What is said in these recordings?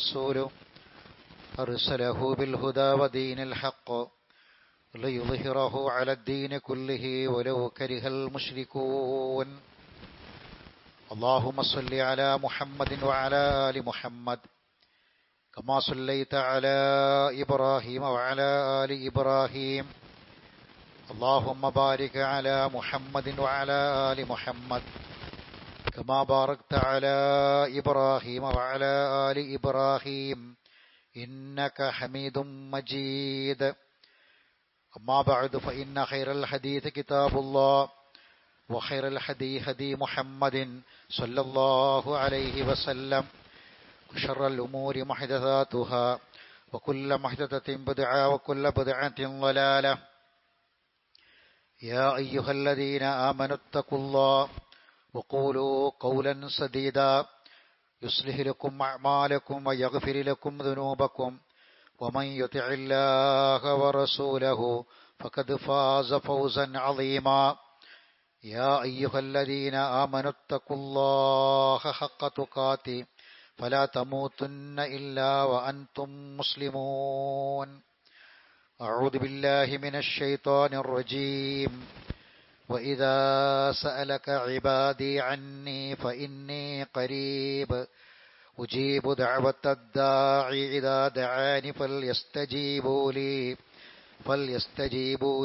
ورسوله أرسله بالهدى ودين الحق ليظهره على الدين كله ولو كره المشركون اللهم صل على محمد وعلى آل محمد كما صليت على إبراهيم وعلى آل إبراهيم اللهم بارك على محمد وعلى آل محمد كما باركت على إبراهيم وعلى آل إبراهيم إنك حميد مجيد أما بعد فإن خير الحديث كتاب الله وخير الهدي هدي محمد صلى الله عليه وسلم وشر الأمور محدثاتها وكل محدثة بدعة وكل بدعة ضلالة يا أيها الذين آمنوا اتقوا الله وقولوا قولا سديدا يصلح لكم أعمالكم ويغفر لكم ذنوبكم ومن يطع الله ورسوله فقد فاز فوزا عظيما يا أيها الذين آمنوا اتقوا الله حق تقاته فلا تموتن إلا وأنتم مسلمون أعوذ بالله من الشيطان الرجيم وإذا سألك عبادي عني فإني قريب أجيب دعوة الداعي إذا دعاني فليستجيبوا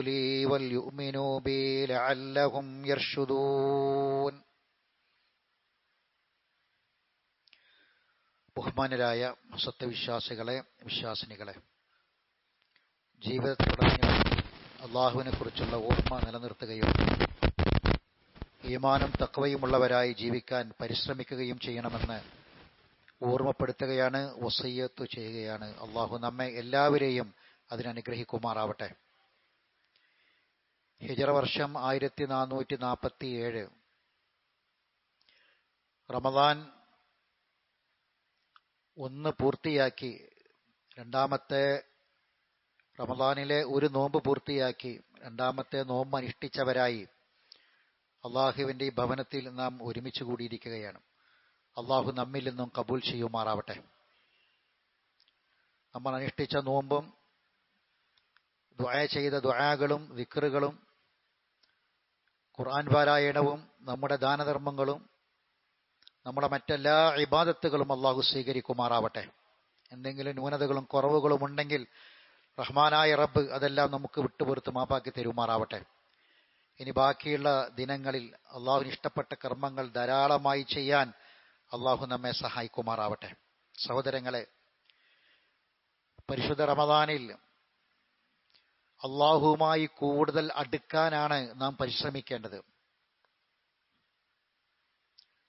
لي وليؤمنوا بي لعلهم يرشدون. ബഹുമാനരായ സത്യവിശ്വാസികളെ, വിശ്വാസിനികളെ, ജീവിതത്തിലുടനീളം അള്ളാഹുവിനെ കുറിച്ചുള്ള ഓർമ്മ നിലനിർത്തുകയും ഈമാനും തഖ്വയുമുള്ളവരായി ജീവിക്കാൻ പരിശ്രമിക്കുകയും ചെയ്യണമെന്ന് ഓർമ്മപ്പെടുത്തുകയാണ്, വസിയ്യത്ത് ചെയ്യുകയാണ്. അള്ളാഹു നമ്മെ എല്ലാവരെയും അതിനനുഗ്രഹിക്കുമാറാവട്ടെ. ഹിജറ വർഷം 1447 റമദാൻ 1 പൂർത്തിയാക്കി, രണ്ടാമത്തെ റമദാനിലെ ഒരു നോമ്പ് പൂർത്തിയാക്കി രണ്ടാമത്തെ നോമ്പ് അനുഷ്ഠിച്ചവരായി അള്ളാഹുവിൻ്റെ ഈ ഭവനത്തിൽ നാം ഒരുമിച്ച് കൂടിയിരിക്കുകയാണ്. അള്ളാഹു നമ്മിൽ നിന്നും കബൂൽ ചെയ്യുമാറാവട്ടെ. നമ്മൾ അനുഷ്ഠിച്ച നോമ്പും ദുആ ചെയ്ത ദുആകളും ദിക്റുകളും ഖുർആൻ പാരായണവും നമ്മുടെ ദാനധർമ്മങ്ങളും നമ്മുടെ മറ്റെല്ലാ ഇബാദത്തുകളും അള്ളാഹു സ്വീകരിക്കുമാറാവട്ടെ. എന്തെങ്കിലും ന്യൂനതകളും കുറവുകളും ഉണ്ടെങ്കിൽ റഹ്മാനായ റബ്ബ് അതെല്ലാം നമുക്ക് വിട്ടുപുറത്ത് മാപ്പാക്കി തരുമാറാവട്ടെ. ഇനി ബാക്കിയുള്ള ദിനങ്ങളിൽ അള്ളാഹുവിന് ഇഷ്ടപ്പെട്ട കർമ്മങ്ങൾ ധാരാളമായി ചെയ്യാൻ അള്ളാഹു നമ്മെ സഹായിക്കുമാറാവട്ടെ. സഹോദരങ്ങളെ, പരിശുദ്ധ റമദാനിൽ അള്ളാഹുവുമായി കൂടുതൽ അടുക്കാനാണ് നാം പരിശ്രമിക്കേണ്ടത്.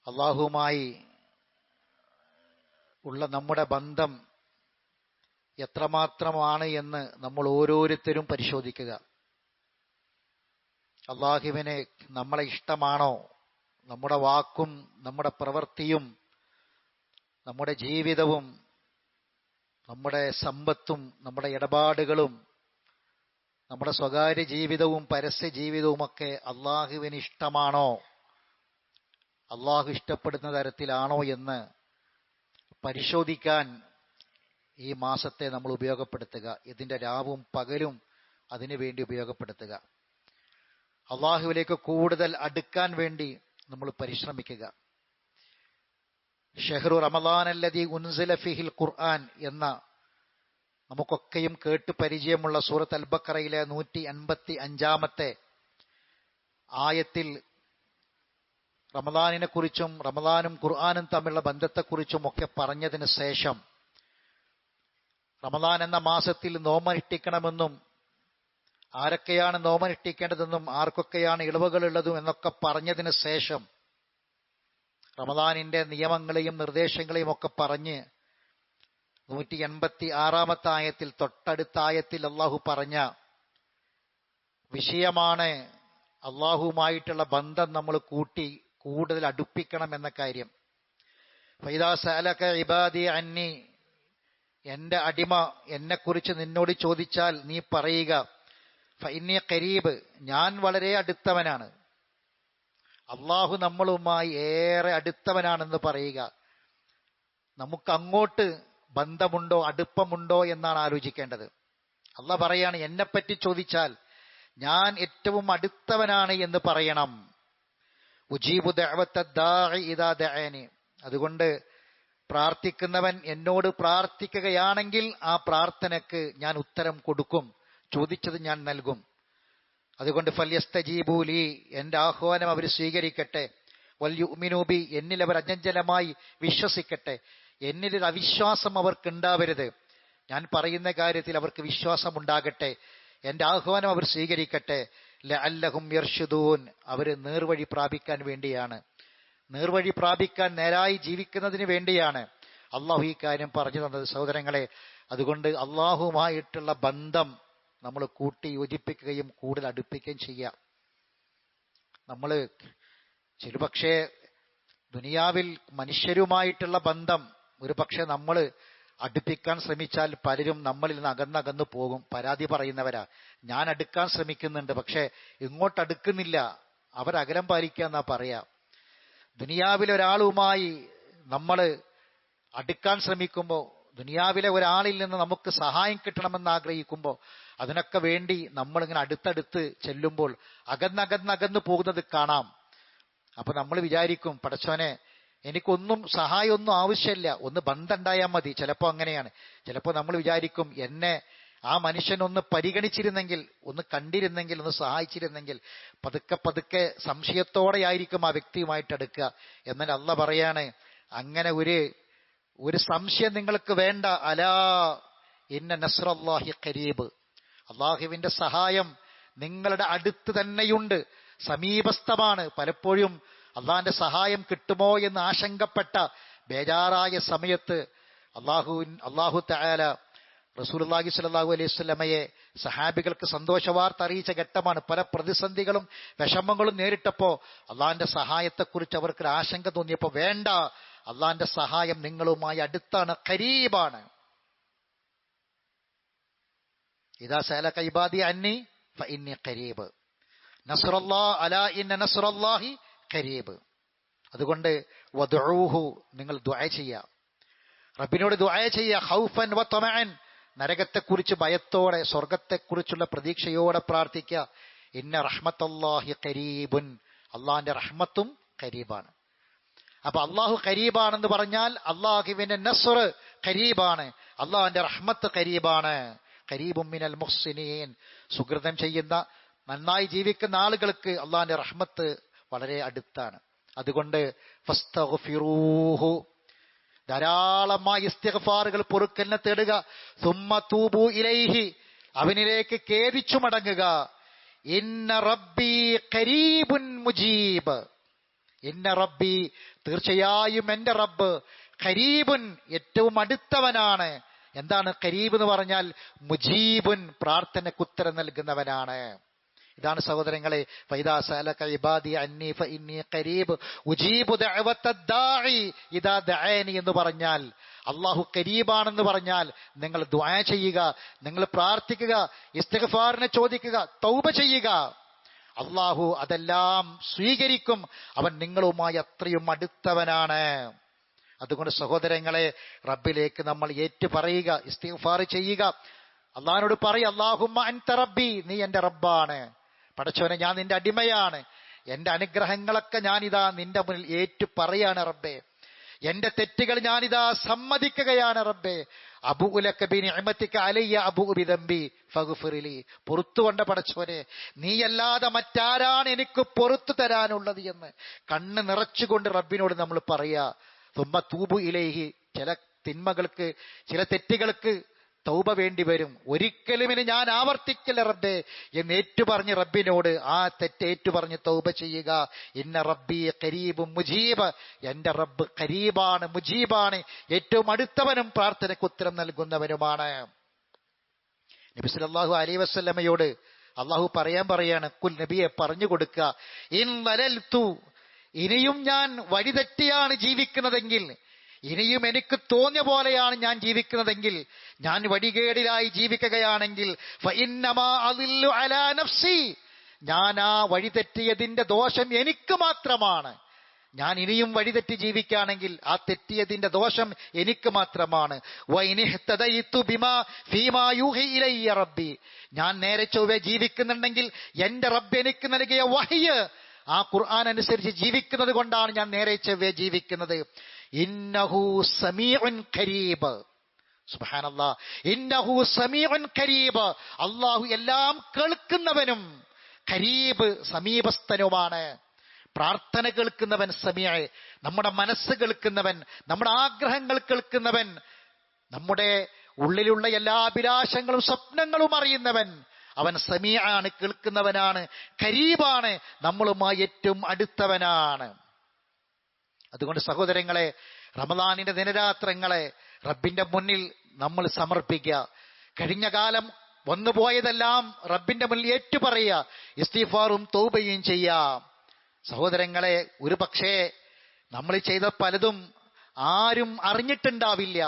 അള്ളാഹുവുമായി ഉള്ള നമ്മുടെ ബന്ധം എത്രമാത്രമാണ് എന്ന് നമ്മൾ ഓരോരുത്തരും പരിശോധിക്കുക. അള്ളാഹുവിന് നമ്മളെ ഇഷ്ടമാണോ? നമ്മുടെ വാക്കും നമ്മുടെ പ്രവൃത്തിയും നമ്മുടെ ജീവിതവും നമ്മുടെ സമ്പത്തും നമ്മുടെ ഇടപാടുകളും നമ്മുടെ സ്വകാര്യ ജീവിതവും പരസ്യ ജീവിതവുമൊക്കെ അള്ളാഹുവിന് ഇഷ്ടമാണോ? അള്ളാഹു ഇഷ്ടപ്പെടുന്ന തരത്തിലാണോ എന്ന് പരിശോധിക്കാൻ ഈ മാസത്തെ നമ്മൾ ഉപയോഗപ്പെടുത്തുക. ഇതിൻ്റെ രാവും പകലും അതിനു വേണ്ടി ഉപയോഗപ്പെടുത്തുക. അള്ളാഹുവിലേക്ക് കൂടുതൽ അടുക്കാൻ വേണ്ടി നമ്മൾ പരിശ്രമിക്കുക. ഷഹ്റു റമളാൻ അല്ലദീ ഉൻസില ഫീഹിൽ ഖുർആൻ എന്ന നമുക്കൊക്കെയും കേട്ട് പരിചയമുള്ള സൂറത്ത് അൽ-ബഖറയിലെ 155 ആയത്തിൽ റമളാനിനെ കുറിച്ചും റമളാനും ഖുർആനും തമ്മിലുള്ള ബന്ധത്തെക്കുറിച്ചും ഒക്കെ പറഞ്ഞതിന് ശേഷം റമളാൻ എന്ന മാസത്തിൽ നോമ്പനുഷ്ഠിക്കണമെന്നും ആരൊക്കെയാണ് നോമ്പനുഷ്ഠിക്കേണ്ടതെന്നും ആർക്കൊക്കെയാണ് ഇളവുകളുള്ളതും എന്നൊക്കെ പറഞ്ഞതിന് ശേഷം റമളാനിന്റെ നിയമങ്ങളെയും നിർദ്ദേശങ്ങളെയും ഒക്കെ പറഞ്ഞ് 186 ആയത്തിൽ തൊട്ടടുത്ത ആയത്തിൽ അള്ളാഹു പറഞ്ഞ വിഷയമാണ് അള്ളാഹുവുമായിട്ടുള്ള ബന്ധം നമ്മൾ കൂട്ടി കൂടുതൽ അടുപ്പിക്കണം എന്ന കാര്യം. ഫൈദാ സഅലക ഇബാദി അന്നി, എൻ്റെ അടിമ എന്നെക്കുറിച്ച് നിന്നോട് ചോദിച്ചാൽ നീ പറയുക, ഫഇന്നി ഖരീബ്, ഞാൻ വളരെ അടുത്തവനാണ്. അള്ളാഹു നമ്മളുമായി ഏറെ അടുത്തവനാണെന്ന് പറയുക. നമുക്കങ്ങോട്ട് ബന്ധമുണ്ടോ, അടുപ്പമുണ്ടോ എന്നാണ് ആലോചിക്കേണ്ടത്. അള്ളാഹ് പറയാണ്, എന്നെപ്പറ്റി ചോദിച്ചാൽ ഞാൻ ഏറ്റവും അടുത്തവനാണ് എന്ന് പറയണം. ഉജീബു ദഅവത്ത ദാഇ ഇദാ ദഅനി. അതുകൊണ്ട് പ്രാർത്ഥിക്കുന്നവൻ എന്നോട് പ്രാർത്ഥിക്കുകയാണെങ്കിൽ ആ പ്രാർത്ഥനയ്ക്ക് ഞാൻ ഉത്തരം കൊടുക്കും, ചോദിച്ചത് ഞാൻ നൽകും. അതുകൊണ്ട് ഫല്യസ്തജീബൂ ലീ, എന്റെ ആഹ്വാനം അവർ സ്വീകരിക്കട്ടെ. വൽയുഅ്മിനൂ ബി, എന്നിൽ അവർ അചഞ്ചലമായി വിശ്വസിക്കട്ടെ. എന്നിലൊരു അവിശ്വാസം അവർക്ക് ഉണ്ടാവരുത്. ഞാൻ പറയുന്ന കാര്യത്തിൽ അവർക്ക് വിശ്വാസം ഉണ്ടാകട്ടെ. എന്റെ ആഹ്വാനം അവർ സ്വീകരിക്കട്ടെ. ലഅല്ലഹും യർഷുദൂൻ, അവർ നേർവഴി പ്രാപിക്കാൻ വേണ്ടിയാണ്, നേർവഴി പ്രാപിക്കാൻ, നേരായി ജീവിക്കുന്നതിന് വേണ്ടിയാണ് അള്ളാഹു ഈ കാര്യം പറഞ്ഞു തന്നത് സഹോദരങ്ങളെ. അതുകൊണ്ട് അള്ളാഹുമായിട്ടുള്ള ബന്ധം നമ്മൾ കൂട്ടി യോജിപ്പിക്കുകയും കൂടുതൽ അടുപ്പിക്കുകയും ചെയ്യാം. നമ്മൾ ചിലപക്ഷേ ദുനിയാവിൽ മനുഷ്യരുമായിട്ടുള്ള ബന്ധം ഒരു പക്ഷെ നമ്മൾ അടുപ്പിക്കാൻ ശ്രമിച്ചാൽ പലരും നമ്മളിൽ നിന്ന് അകന്നകന്നു പോകും. പരാതി പറയുന്നവരാ, ഞാൻ അടുക്കാൻ ശ്രമിക്കുന്നുണ്ട് പക്ഷെ ഇങ്ങോട്ട് അടുക്കുന്നില്ല, അവരകലം പാലിക്കുക എന്നാ പറയാ. ദുനിയാവിലെ ഒരാളുമായി നമ്മൾ അടുക്കാൻ ശ്രമിക്കുമ്പോൾ, ദുനിയാവിലെ ഒരാളിൽ നിന്ന് നമുക്ക് സഹായം കിട്ടണമെന്ന് ആഗ്രഹിക്കുമ്പോൾ, അതിനൊക്കെ വേണ്ടി നമ്മളിങ്ങനെ അടുത്തടുത്ത് ചെല്ലുമ്പോൾ അകന്നകന്നകന്നു പോകുന്നത് കാണാം. അപ്പൊ നമ്മൾ വിചാരിക്കും, പടച്ചോനെ എനിക്കൊന്നും സഹായമൊന്നും ആവശ്യമില്ല, ഒന്ന് ബന്ധം ഉണ്ടായാൽ മതി. ചിലപ്പോൾ അങ്ങനെയാണ്. ചിലപ്പോൾ നമ്മൾ വിചാരിക്കും, എന്നെ ആ മനുഷ്യനൊന്ന് പരിഗണിച്ചിരുന്നെങ്കിൽ, ഒന്ന് കണ്ടിരുന്നെങ്കിൽ, ഒന്ന് സഹായിച്ചിരുന്നെങ്കിൽ. പതുക്കെ പതുക്കെ സംശയത്തോടെ ആയിരിക്കും ആ വ്യക്തിയുമായിട്ട് അടുക്കുക. എന്നാൽ അള്ളാഹ് പറയാണ്, അങ്ങനെ ഒരു സംശയം നിങ്ങൾക്ക് വേണ്ട. അലാ ഇന്ന നസ്റല്ലാഹി ഖരീബ്, അള്ളാഹുവിന്റെ സഹായം നിങ്ങളുടെ അടുത്ത് തന്നെയുണ്ട്, സമീപസ്ഥമാണ്. പലപ്പോഴും അള്ളാഹിന്റെ സഹായം കിട്ടുമോ എന്ന് ആശങ്കപ്പെട്ട ബേജാറായ സമയത്ത് അള്ളാഹു തആല റസൂലുള്ളാഹി സ്വല്ലല്ലാഹു അലൈഹി വസല്ലമയെ സഹാബികൾക്ക് സന്തോഷവാർത്ത അറിയിച്ച ഘട്ടമാണ്. പല പ്രതിസന്ധികളും വിഷമങ്ങളും നേരിട്ടപ്പോൾ അള്ളാഹിന്റെ സഹായത്തെക്കുറിച്ച് അവർക്കൊരു ആശങ്ക തോന്നിയപ്പോൾ, വേണ്ട, അള്ളാഹിന്റെ സഹായം നിങ്ങളുമായി അടുത്താണ്, ഖരീബാണ്. ഇദാ സഅലക ഇബാദി അന്നി ഫഇന്നി ഖരീബ്, നസ്റല്ലാഹി അലാ ഇന്ന നസ്റല്ലാഹി ഖരീബ്. അതുകൊണ്ട് വദ്ഉഹു, നിങ്ങൾ ദുആ ചെയ്യുക, റബ്ബിനോട് ദുആ ചെയ്യുക. ഖൗഫൻ വ തമഅൻ, നരകത്തെക്കുറിച്ച് ഭയത്തോടെ, സ്വർഗത്തെക്കുറിച്ചുള്ള പ്രതീക്ഷയോടെ പ്രാർത്ഥിക്കുക. ഇന്ന റഹ്മത്തല്ലാഹി ഖരീബുൻ, അള്ളാഹിന്റെ റഹ്മത്തും ഖരീബാണ്. അപ്പൊ അള്ളാഹു ഖരീബാണെന്ന് പറഞ്ഞാൽ അള്ളാഹുവിന്റെ നസ്ർ ഖരീബാണ്, അള്ളാഹിന്റെ റഹ്മത്ത് ഖരീബാണ്. ഖരീബും മിനൽ മുഹ്സിനീൻ, സുകൃതം ചെയ്യുന്ന, നന്നായി ജീവിക്കുന്ന ആളുകൾക്ക് അള്ളാഹിന്റെ റഹ്മത്ത് വളരെ അടുത്താണ്. അതുകൊണ്ട് ഫസ്തഗ്ഫിറൂഹു, ധാരാളമായി ഇസ്തിഗ്ഫാറുകൾ, പൊറുക്കലിനെ തേടുക. സുമ്മ തൂബു ഇലൈഹി, അവനിലേക്ക് ഖേദിച്ചു മടങ്ങുക. ഇന്ന റബ്ബി ഖരീബുൻ മുജീബ്, ഇന്ന റബ്ബി, തീർച്ചയായും എന്റെ റബ്ബ്, ഖരീബുൻ, ഏറ്റവും അടുത്തവനാണ്. എന്താണ് ഖരീബ് എന്ന് പറഞ്ഞാൽ? മുജീബുൻ, പ്രാർത്ഥനയ്ക്ക് ഉത്തരം നൽകുന്നവനാണ്. ഇതാണ് സഹോദരങ്ങളെ, ഫൈദാ സഅലക ഇബാദി അന്നി ഫഇന്നി ഖരീബ് ഉജീബു ദഅവത്തദ് ദാഇ ഇദാ ദഅനി എന്ന് പറഞ്ഞാൽ, അല്ലാഹു ഖരീബാണെന്ന് പറഞ്ഞാൽ നിങ്ങൾ ദുആ ചെയ്യുക, നിങ്ങൾ പ്രാർത്ഥിക്കുക, ഇസ്തിഗ്ഫാറിനെ ചോദിക്കുക, തൗബ ചെയ്യുക. അല്ലാഹു അതെല്ലാം സ്വീകരിക്കും. അവൻ നിങ്ങളുമായി അത്രയും അടുത്തവനാണ്. അതുകൊണ്ട് സഹോദരങ്ങളെ, റബ്ബിലേക്ക് നമ്മൾ ഏറ്റു പറയുക, ഇസ്തിഗ്ഫാർ ചെയ്യുക. അള്ളാഹിനോട് പറയുക, അല്ലാഹുമ്മ അൻത റബ്ബി, നീ എന്റെ റബ്ബാണ്. പടച്ചോനെ, ഞാൻ നിന്റെ അടിമയാണ്. എന്റെ അനുഗ്രഹങ്ങളൊക്കെ ഞാനിതാ നിന്റെ മുന്നിൽ ഏറ്റു പറയാണ് റബ്ബേ. എന്റെ തെറ്റുകൾ ഞാനിതാ സമ്മതിക്കുകയാണ് റബ്ബേ. അബൂഉ ലക ബിനിഅമതിക അലയ്യ അബൂഉ ബിദംബി ഫഗ്ഫിർലി, പുറത്തുകൊണ്ട പടച്ചോനെ, നീയല്ലാതെ മറ്റാരാണ് എനിക്ക് പുറത്തു തരാനുള്ളത് എന്ന് കണ്ണ് നിറച്ചുകൊണ്ട് റബ്ബിനോട് നമ്മൾ പറയാ. തുമ്മ തൂബു ഇലൈഹി, ചില തിന്മകൾക്ക്, ചില തെറ്റുകൾക്ക് തൗബ വേണ്ടി വരും. ഒരിക്കലും ഇനി ഞാൻ ആവർത്തിക്കില്ല റബ്ബേ എന്ന് ഏറ്റുപറഞ്ഞ് റബ്ബിനോട് ആ തെറ്റ് ഏറ്റുപറഞ്ഞ് തൗബ ചെയ്യുക. ഇന്ന റബ്ബി ഖരീബും മുജീബ്, എന്റെ റബ്ബ് ഖരീബാണ്, മുജീബാണ്, ഏറ്റവും അടുത്തവനും പ്രാർത്ഥനയ്ക്ക് ഉത്തരം നൽകുന്നവനുമാണ്. നബി സല്ലല്ലാഹു അലൈഹി വസല്ലമയോട് അള്ളാഹു പറയാണ്, കുൽ നബിയെ പറഞ്ഞു കൊടുക്കുക, ഇൻ ലലൽതു, ഇനിയും ഞാൻ വഴിതെറ്റിയാണ് ജീവിക്കുന്നതെങ്കിൽ, ഇനിയും എനിക്ക് തോന്നിയ പോലെയാണ് ഞാൻ ജീവിക്കുന്നതെങ്കിൽ, ഞാൻ വഴികേടിലായി ജീവിക്കുകയാണെങ്കിൽ, ഫഇന്നമാ അദില്ലു അലാ നഫ്സി, ഞാൻ ആ വഴിതെറ്റിയതിന്റെ ദോഷം എനിക്ക് മാത്രമാണ്. ഞാൻ ഇനിയും വഴിതെറ്റി ജീവിക്കുകയാണെങ്കിൽ ആ തെറ്റിയതിന്റെ ദോഷം എനിക്ക് മാത്രമാണ്. ഞാൻ നേരെ ചൊവ്വേ ജീവിക്കുന്നുണ്ടെങ്കിൽ എന്റെ റബ്ബ് എനിക്ക് നൽകിയ വഹ്യ്, ആ ഖുർആൻ അനുസരിച്ച് ജീവിക്കുന്നത് കൊണ്ടാണ് ഞാൻ നേരെ ചൊവ്വേ ജീവിക്കുന്നത്. ഇന്നഹു സമീഉൻ ഖരീബ്. സുബ്ഹാനല്ലാഹ്, ഇന്നഹു സമീഉൻ ഖരീബ്. അല്ലാഹു എല്ലാം കേൾക്കുന്നവനും ഖരീബ് സമീപസ്ഥനുമാണ്. പ്രാർത്ഥന കേൾക്കുന്നവൻ സമീഅ, നമ്മുടെ മനസ്സ് കേൾക്കുന്നവൻ, നമ്മുടെ ആഗ്രഹങ്ങൾ കേൾക്കുന്നവൻ, നമ്മുടെ ഉള്ളിലുള്ള എല്ലാ അഭിലാഷങ്ങളും സ്വപ്നങ്ങളും അറിയുന്നവൻ, അവൻ സമീഅാണ്, കേൾക്കുന്നവനാണ്, ഖരീബാണ്, നമ്മളുമായി ഏറ്റവും അടുത്തവനാണ്. അതുകൊണ്ട് സഹോദരങ്ങളെ, റമദാനിന്റെ ദിനരാത്രങ്ങളെ റബ്ബിന്റെ മുന്നിൽ നമ്മൾ സമർപ്പിക്കുക. കഴിഞ്ഞ കാലം വന്നുപോയതെല്ലാം റബ്ബിന്റെ മുന്നിൽ ഏറ്റുപറയുക, ഇസ്തിഗ്ഫാറും തൗബയും ചെയ്യാം. സഹോദരങ്ങളെ, ഒരു പക്ഷേ നമ്മൾ ചെയ്ത പലതും ആരും അറിഞ്ഞിട്ടുണ്ടാവില്ല,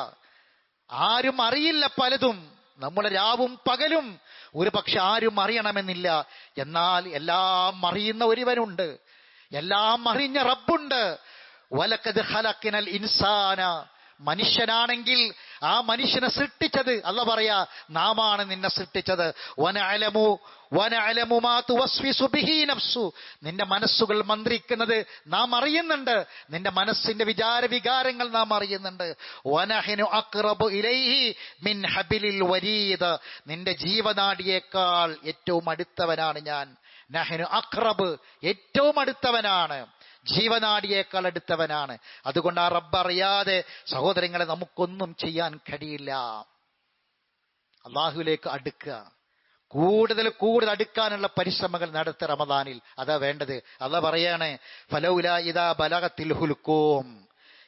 ആരും അറിയില്ല. പലതും നമ്മുടെ രാവും പകലും ഒരു പക്ഷെ ആരും അറിയണമെന്നില്ല. എന്നാൽ എല്ലാം അറിയുന്ന ഒരുവനുണ്ട്, എല്ലാം അറിഞ്ഞ റബ്ബുണ്ട്. വലഖദ് ഖലഖനൽ ഇൻസാന, മനുഷ്യനാണെങ്കിൽ ആ മനുഷ്യനെ സൃഷ്ടിച്ചത് അല്ലാഹ് പറയാ, നാമാണ് നിന്നെ സൃഷ്ടിച്ചത്. വനഅലമു മാ തുവസ്വിസു ബിഹി നഫ്സു, നിന്റെ മനസ്സുകൾ മന്ത്രിക്കുന്നത് നാം അറിയുന്നുണ്ട്, നിന്റെ മനസ്സിന്റെ വികാരങ്ങൾ നാം അറിയുന്നുണ്ട്. വനഹ്നു അഖ്റബു ഇലൈഹി മിൻ ഹബിലിൽ വരീദ്, നിന്റെ ജീവനാഡിയേക്കാൾ ഏറ്റവും അടുത്തവനാണ് ഞാൻ. നഹ്നു അഖ്റബ്, ഏറ്റവും അടുത്തവനാണ്, ജീവനാഡിയേക്കാൾ അടുത്തവനാണ്. അതുകൊണ്ട് ആ റബ്ബ് അറിയാതെ സഹോദരങ്ങളെ നമുക്കൊന്നും ചെയ്യാൻ കഴിയില്ല. അള്ളാഹുവിലേക്ക് അടുക്കുക, കൂടുതൽ അടുക്കാനുള്ള പരിശ്രമങ്ങൾ നടത്തുക റമദാനിൽ. അതാ വേണ്ടത്. അല്ലാഹ് പറയാണ്, ഫലൗലാ ഇദാ ബലഗത്തിൽ ഹുൽകൂം,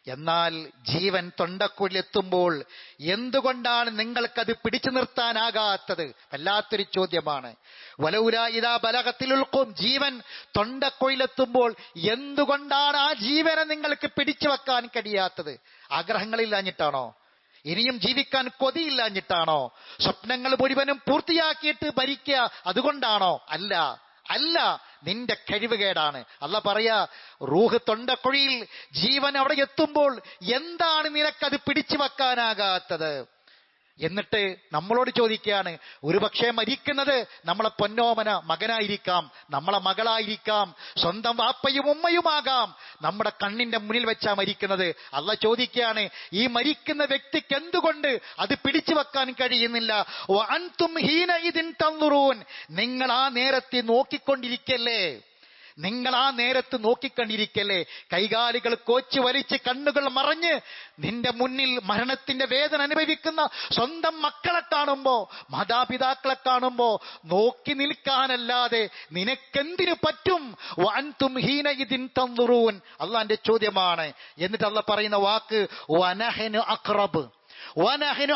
എന്നാൽ ജീവൻ തൊണ്ടക്കുഴിലെത്തുമ്പോൾ എന്തുകൊണ്ടാണ് നിങ്ങൾക്കത് പിടിച്ചു നിർത്താനാകാത്തത്? വല്ലാത്തൊരു ചോദ്യമാണ്. വലൗലാ ഇദാ ബലഗത്തിൽ ഹുൽകൂം, ജീവൻ തൊണ്ടക്കുഴിലെത്തുമ്പോൾ എന്തുകൊണ്ടാണ് ആ ജീവനെ നിങ്ങൾക്ക് പിടിച്ചു വെക്കാൻ കഴിയാത്തത്? ആഗ്രഹങ്ങളില്ലാഞ്ഞിട്ടാണോ? ഇനിയും ജീവിക്കാൻ കൊതിയില്ലാഞ്ഞിട്ടാണോ? സ്വപ്നങ്ങൾ മുഴുവനും പൂർത്തിയാക്കിയിട്ട് ഭരിക്കുക അതുകൊണ്ടാണോ? അല്ല, നിന്റെ കഴിവുകേടാണ്. അല്ലാഹ് പറയാ, റൂഹ് തൊണ്ടക്കുഴിയിൽ, ജീവൻ അവിടെ എത്തുമ്പോൾ എന്താണ് നിനക്കത് പിടിച്ചു വെക്കാനാകാത്തത്? എന്നിട്ട് നമ്മളോട് ചോദിക്കുകയാണ്, ഒരുപക്ഷെ മരിക്കുന്നത് നമ്മളെ പൊന്നോമന മകനായിരിക്കാം, നമ്മളെ മകളായിരിക്കാം, സ്വന്തം വാപ്പയും ഉമ്മയുമാകാം, നമ്മുടെ കണ്ണിന്റെ മുന്നിൽ വെച്ചാ മരിക്കുന്നത്. അല്ലാഹ് ചോദിക്കുകയാണ്, ഈ മരിക്കുന്ന വ്യക്തിക്ക് എന്തുകൊണ്ട് അത് പിടിച്ചു വെക്കാൻ കഴിയുന്നില്ല? വഅൻതും ഹീനഇദിൻ തൻദുറൂൻ, നിങ്ങൾ ആ നേരത്തെ നോക്കിക്കൊണ്ടിരിക്കല്ലേ, നിങ്ങൾ ആ നേരത്ത് നോക്കിക്കണ്ടിരിക്കല്ലേ? കൈകാലുകൾ കോച്ച് വലിച്ച് കണ്ണുകൾ മറഞ്ഞ് നിന്റെ മുന്നിൽ മരണത്തിന്റെ വേദന അനുഭവിക്കുന്ന സ്വന്തം മക്കളെ കാണുമ്പോ, മാതാപിതാക്കളെ കാണുമ്പോ നോക്കി നിൽക്കാനല്ലാതെ നിനക്കെന്തിനു പറ്റും? വഅൻതും ഹീനഇദിൻ തൻദുറൂൻ, അല്ലാഹുവിന്റെ ചോദ്യമാണ്. എന്നിട്ട് അല്ലാഹ് പറയുന്ന വാക്ക് വനഹ്നു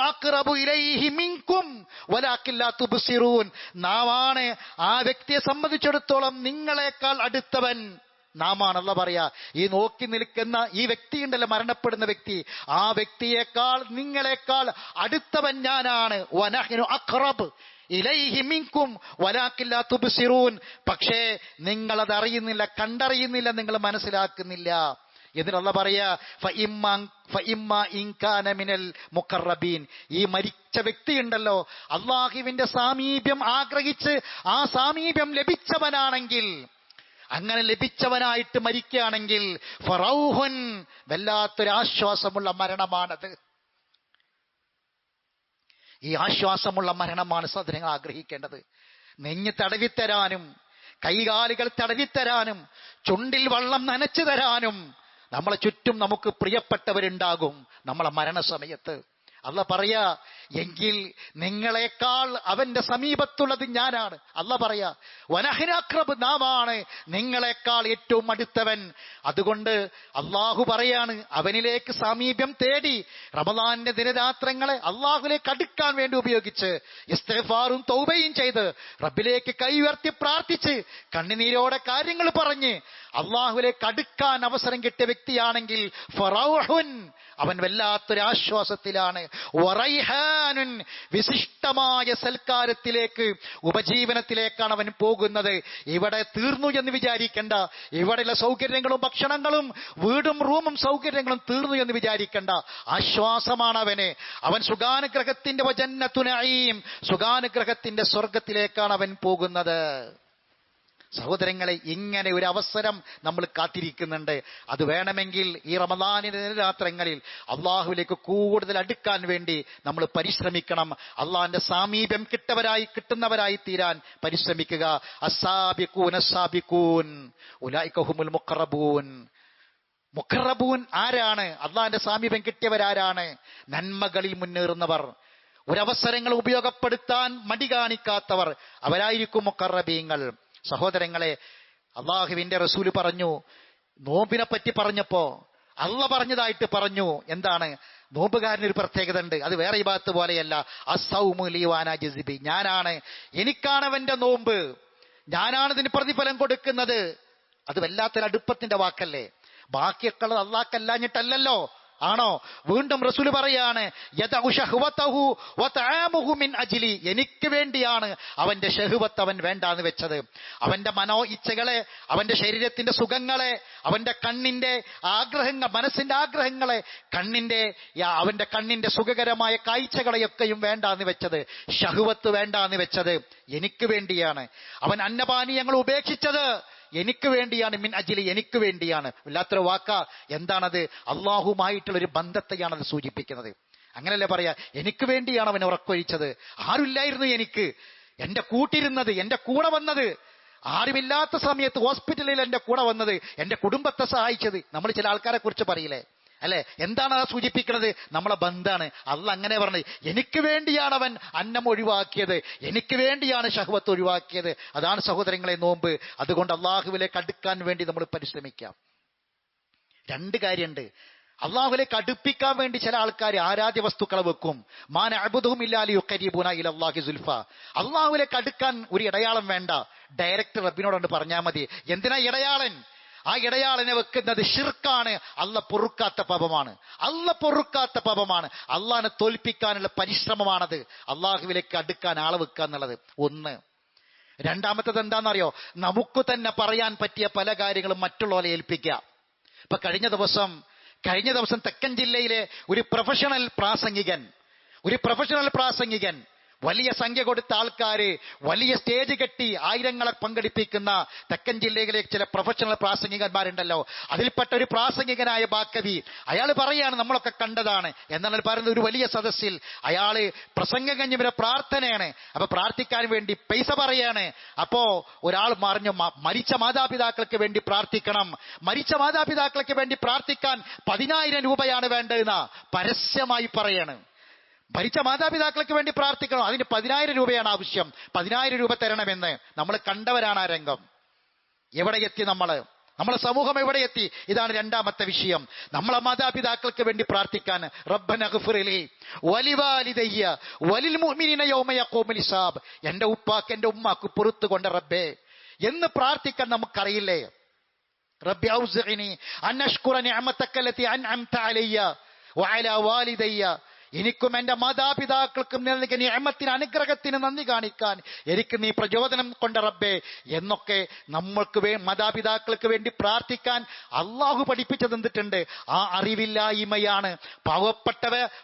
അഖ്റബ് ഇലൈഹി മിൻകും വലാകിൻ ലാ തുബ്സിറൂൻ, നാമാണ് ആ വ്യക്തിയെ സംബന്ധിച്ചിടത്തോളം നിങ്ങളെക്കാൾ അടുത്തവൻ, നാമാണ്. അല്ലാഹ് പറയാ, ഈ നോക്കി നിൽക്കുന്ന ഈ വ്യക്തിയുണ്ടല്ലോ, മരണപ്പെടുന്ന വ്യക്തി, ആ വ്യക്തിയേക്കാൾ നിങ്ങളെക്കാൾ അടുത്തവൻ ഞാനാണ്. വനഹ്നു അഖ്റബ് ഇലൈഹി മിൻകും വലാകിൻ ലാ തുബ്സിറൂൻ, പക്ഷേ നിങ്ങളത് അറിയുന്നില്ല, കണ്ടറിയുന്നില്ല, നിങ്ങൾ മനസ്സിലാക്കുന്നില്ല. എന്നിട്ട് അല്ലാഹ് പറയാ, ഫഇമ്മാ ഇൻ കാന മിനൽ മുഖറബീൻ, ഈ മരിച്ച വ്യക്തിയുണ്ടല്ലോ അല്ലാഹുവിന്റെ സാമീപ്യം ആഗ്രഹിച്ച് ആ സാമീപ്യം ലഭിച്ചവനാണെങ്കിൽ, അങ്ങനെ ലഭിച്ചവനായിട്ട് മരിക്കുകയാണെങ്കിൽ ഫറൗഹുൻ, വല്ലാത്തൊരു ആശ്വാസമുള്ള മരണമാണത്. ഈ ആശ്വാസമുള്ള മരണമാണ് സഹോദരങ്ങൾ ആഗ്രഹിക്കേണ്ടത്. നെഞ്ഞ് തടവിത്തരാനും, കൈകാലുകൾ തടവിത്തരാനും, ചുണ്ടിൽ വെള്ളം നനച്ചു തരാനും നമ്മളെ ചുറ്റും നമുക്ക് പ്രിയപ്പെട്ടവരുണ്ടാകും നമ്മളെ മരണസമയത്ത്. അല്ലാഹ് പറയാ, എങ്കിൽ നിങ്ങളെക്കാൾ അവന്റെ സമീപത്തുള്ളത് ഞാനാണ്. അല്ലാഹ് പറയാ, വനഹ്നു അഖ്റബ്, നാമാണ് നിങ്ങളെക്കാൾ ഏറ്റവും അടുത്തവൻ. അതുകൊണ്ട് അല്ലാഹു പറയാണ്, അവനിലേക്ക് സാമീപ്യം തേടി റമദാനിന്റെ ദിനരാത്രങ്ങളെ അല്ലാഹുവിലേക്ക് അടുക്കാൻ വേണ്ടി ഉപയോഗിച്ച് ഇസ്തിഗ്ഫാറും തൗബയും ചെയ്ത് റബ്ബിലേക്ക് കൈ ഉയർത്തി പ്രാർത്ഥിച്ച് കണ്ണുനീരോടെ കാര്യങ്ങൾ പറഞ്ഞ് അല്ലാഹുവിലേക്ക് അടുക്കാൻ അവസരം കിട്ടിയ വ്യക്തിയാണെങ്കിൽ ഫറൗഹുൻ, അവൻ വല്ലാത്തൊരു ആശ്വാസത്തിലാണ്. വറൈഹാൻ, ഹനാനുൻ, വിശിഷ്ടമായ സൽക്കാരത്തിലേക്ക്, ഉപജീവനത്തിലേക്കാണ് അവൻ പോകുന്നത്. ഇവിടെ തീർന്നു എന്ന് വിചാരിക്കേണ്ട. ഇവിടെയുള്ള സൗകര്യങ്ങളും ഭക്ഷണങ്ങളും വീടും റൂമും സൗകര്യങ്ങളും തീർന്നു എന്ന് വിചാരിക്കേണ്ട. ആശ്വാസമാണ് അവന്. അവൻ സുഖാനുഗ്രഹത്തിന്റെ വജന്നത്തു നഈം, സുഖാനുഗ്രഹത്തിന്റെ സ്വർഗത്തിലേക്കാണ് അവൻ പോകുന്നത്. സഹോദരങ്ങളെ, ഇങ്ങനെ ഒരു അവസരം നമ്മൾ കാത്തിരിക്കുന്നുണ്ട്. അത് വേണമെങ്കിൽ ഈ റമദാനിന്റെ രാത്രങ്ങളിൽ അള്ളാഹുവിലേക്ക് കൂടുതൽ അടുക്കാൻ വേണ്ടി നമ്മൾ പരിശ്രമിക്കണം. അള്ളാഹിന്റെ സാമീപ്യം കിട്ടുന്നവരായി തീരാൻ പരിശ്രമിക്കുക. അസ്സാബിഖൂൻ അസ്സാബിഖൂൻ ഉലൈക ഹുമുൽ മുഖറബൂൻ. മുഖറബൂൻ ആരാണ്? അള്ളാഹിന്റെ സാമീപ്യം കിട്ടിയവരാരാണ്? നന്മകളിൽ മുന്നേറുന്നവർ, ഒരവസരങ്ങൾ ഉപയോഗപ്പെടുത്താൻ മടി കാണിക്കാത്തവർ, അവരായിരിക്കും മുഖറബീങ്ങൾ. സഹോദരങ്ങളെ, അള്ളാഹുവിന്റെ റസൂല് പറഞ്ഞു, നോമ്പിനെ പറ്റി പറഞ്ഞപ്പോ അള്ളാഹ് പറഞ്ഞതായിട്ട് പറഞ്ഞു. എന്താണ്? നോമ്പുകാരനൊരു പ്രത്യേകത ഉണ്ട്. അത് വേറെ ഇബാദത്ത് പോലെയല്ല. അസ്സൗമു ലീ വഅനാ ജസിബി, എനിക്കാണ് അവന്റെ നോമ്പ്, ഞാനാണ് ഇതിന് പ്രതിഫലം കൊടുക്കുന്നത്. അത് വല്ലാത്തൊരു അടുപ്പത്തിന്റെ വാക്കല്ലേ? ബാക്കിയൊക്കെ അള്ളാഹ്ക്കല്ലാഞ്ഞിട്ടല്ലല്ലോ, ആണോ? വീണ്ടും റസൂല് പറയാണ്, യദഉ ശഹ്വതഹു വതആമുഹു മിൻ അജ്ലി, എനിക്ക് വേണ്ടിയാണ് അവന്റെ ശഹ്വത്ത് അവൻ വേണ്ടാന്ന് വെച്ചത്. അവന്റെ മനോ ഇച്ഛകളെ, അവന്റെ ശരീരത്തിന്റെ സുഖങ്ങളെ, അവന്റെ കണ്ണിന്റെ ആഗ്രഹങ്ങൾ, മനസ്സിന്റെ ആഗ്രഹങ്ങളെ, അവന്റെ കണ്ണിന്റെ സുഖകരമായ കാഴ്ചകളെയൊക്കെയും വേണ്ടാന്ന് വെച്ചത്, ശഹ്വത്ത് വേണ്ടാന്ന് വെച്ചത് എനിക്ക് വേണ്ടിയാണ്. അവൻ അന്നപാനീയങ്ങൾ ഉപേക്ഷിച്ചത് എനിക്ക് വേണ്ടിയാണ്. മിൻ അജ്ലി, എനിക്ക് വേണ്ടിയാണ്. വല്ലാത്തൊരു വാക്ക. എന്താണത്? അള്ളാഹുമായിട്ടുള്ളൊരു ബന്ധത്തെയാണ് അത് സൂചിപ്പിക്കുന്നത്. അങ്ങനല്ലേ പറയാ, എനിക്ക് വേണ്ടിയാണ് അവൻ ഉറക്കൊഴിച്ചത്. ആരുമില്ലായിരുന്നു എനിക്ക്, എന്റെ കൂട്ടിരുന്നത്, എന്റെ കൂടെ വന്നത്, ആരുമില്ലാത്ത സമയത്ത് ഹോസ്പിറ്റലിൽ എന്റെ കൂടെ വന്നത്, എന്റെ കുടുംബത്തെ സഹായിച്ചത്. നമ്മൾ ചില ആൾക്കാരെ കുറിച്ച് പറയില്ലേ, അല്ലെ? എന്താണ് അത് സൂചിപ്പിക്കുന്നത്? നമ്മളെ ബന്ധാണ്. അള്ളാഹ് അങ്ങനെ പറഞ്ഞത്, എനിക്ക് വേണ്ടിയാണ് അവൻ അന്നം ഒഴിവാക്കിയത്, എനിക്ക് വേണ്ടിയാണ് ശഹ്വത്ത് ഒഴിവാക്കിയത്. അതാണ് സഹോദരങ്ങളെ നോമ്പ്. അതുകൊണ്ട് അള്ളാഹുവിലേക്ക് അടുക്കാൻ വേണ്ടി നമ്മൾ പരിശ്രമിക്കാം. രണ്ട് കാര്യമുണ്ട്. അള്ളാഹുവിലേക്ക് അടുപ്പിക്കാൻ വേണ്ടി ചില ആൾക്കാർ ആരാധ്യ വസ്തുക്കളെ വെക്കും. മാ നഅ്ബുദുഹും ഇല്ലാ ലിയുഖരിബൂനാ ഇലല്ലാഹി സുൽഫ. അള്ളാഹുവിലേക്ക് അടുക്കാൻ ഒരു ഇടയാളം വേണ്ട, ഡയറക്റ്റ് റബ്ബിനോട് പറഞ്ഞാൽ മതി. എന്തിനാ ഇടയാളൻ? ആ ഇടയാളിനെ വെക്കുന്നത് ഷിർക്കാണ്, അള്ളാഹ് പൊറുക്കാത്ത പാപമാണ്. അള്ളാഹിനെ തോൽപ്പിക്കാനുള്ള പരിശ്രമമാണത്. അള്ളാഹുവിലേക്ക് അടുക്കാൻ ആളെ വെക്കുക എന്നുള്ളത് ഒന്ന്. രണ്ടാമത്തത് എന്താണെന്നറിയോ? നമുക്ക് തന്നെ പറയാൻ പറ്റിയ പല കാര്യങ്ങളും മറ്റുള്ളവരെ ഏൽപ്പിക്കുക. ഇപ്പൊ കഴിഞ്ഞ ദിവസം തെക്കൻ ജില്ലയിലെ ഒരു പ്രൊഫഷണൽ പ്രാസംഗികൻ വലിയ സംഖ്യ കൊടുത്ത ആൾക്കാര് വലിയ സ്റ്റേജ് കെട്ടി ആയിരങ്ങളെ പങ്കെടുപ്പിക്കുന്ന തെക്കൻ ജില്ലയിലെ ചില പ്രൊഫഷണൽ പ്രാസംഗികന്മാരുണ്ടല്ലോ, അതിൽപ്പെട്ട ഒരു പ്രാസംഗികനായ ബാക്കവി, അയാൾ പറയാണ്, നമ്മളൊക്കെ കണ്ടതാണ്, എന്നാൽ പറയുന്ന ഒരു വലിയ സദസ്സിൽ അയാള് പ്രസംഗം കഴിഞ്ഞ പ്രാർത്ഥനയാണ്. അപ്പൊ പ്രാർത്ഥിക്കാൻ വേണ്ടി പൈസ പറയാണ്. അപ്പോ ഒരാൾ പറഞ്ഞു, മരിച്ച മാതാപിതാക്കൾക്ക് വേണ്ടി പ്രാർത്ഥിക്കണം, മരിച്ച മാതാപിതാക്കൾക്ക് വേണ്ടി പ്രാർത്ഥിക്കാൻ 10,000 രൂപയാണ് വേണ്ടതെന്ന് പരസ്യമായി പറയാണ്. ഭരിച്ച മാതാപിതാക്കൾക്ക് വേണ്ടി പ്രാർത്ഥിക്കണം, അതിന് 10,000 രൂപയാണ് ആവശ്യം, 10,000 രൂപ തരണമെന്ന്. നമ്മൾ കണ്ടവരാണ് ആ രംഗം. എവിടെ എത്തി നമ്മളെ സമൂഹം എവിടെ എത്തി? ഇതാണ് രണ്ടാമത്തെ വിഷയം. നമ്മളെ മാതാപിതാക്കൾക്ക് വേണ്ടി പ്രാർത്ഥിക്കാൻ, റബ്ബന ഗ്ഫിർ ലി വലിവാലിദയ്യ വലിൽ മുഅ്മിനീന യൗമ യഖൂമുൽ ഹിസാബ്, എന്റെ ഉപ്പാക്ക് എന്റെ ഉമ്മാക്ക് പുറത്തു കൊണ്ട് റബ്ബേ എന്ന് പ്രാർത്ഥിക്കാൻ നമുക്കറിയില്ലേ? റബ്ബി ഔസിഇനി അൻ അഷ്കുറ നിഅമതക ലതി അൻഅംത അലയ്യ വഅലാ വാലിദയ്യ, എനിക്കും എന്റെ മാതാപിതാക്കൾക്കും നൽകിയ നിഅമത്തിന്, അനുഗ്രഹത്തിന് നന്ദി കാണിക്കാൻ എനിക്ക് നീ പ്രചോദനം കൊണ്ട് റബ്ബേ എന്നൊക്കെ നമ്മൾക്ക് മാതാപിതാക്കൾക്ക് വേണ്ടി പ്രാർത്ഥിക്കാൻ അള്ളാഹു പഠിപ്പിച്ചത് എന്തിട്ടുണ്ട്? ആ അറിവില്ലായ്മയാണ്.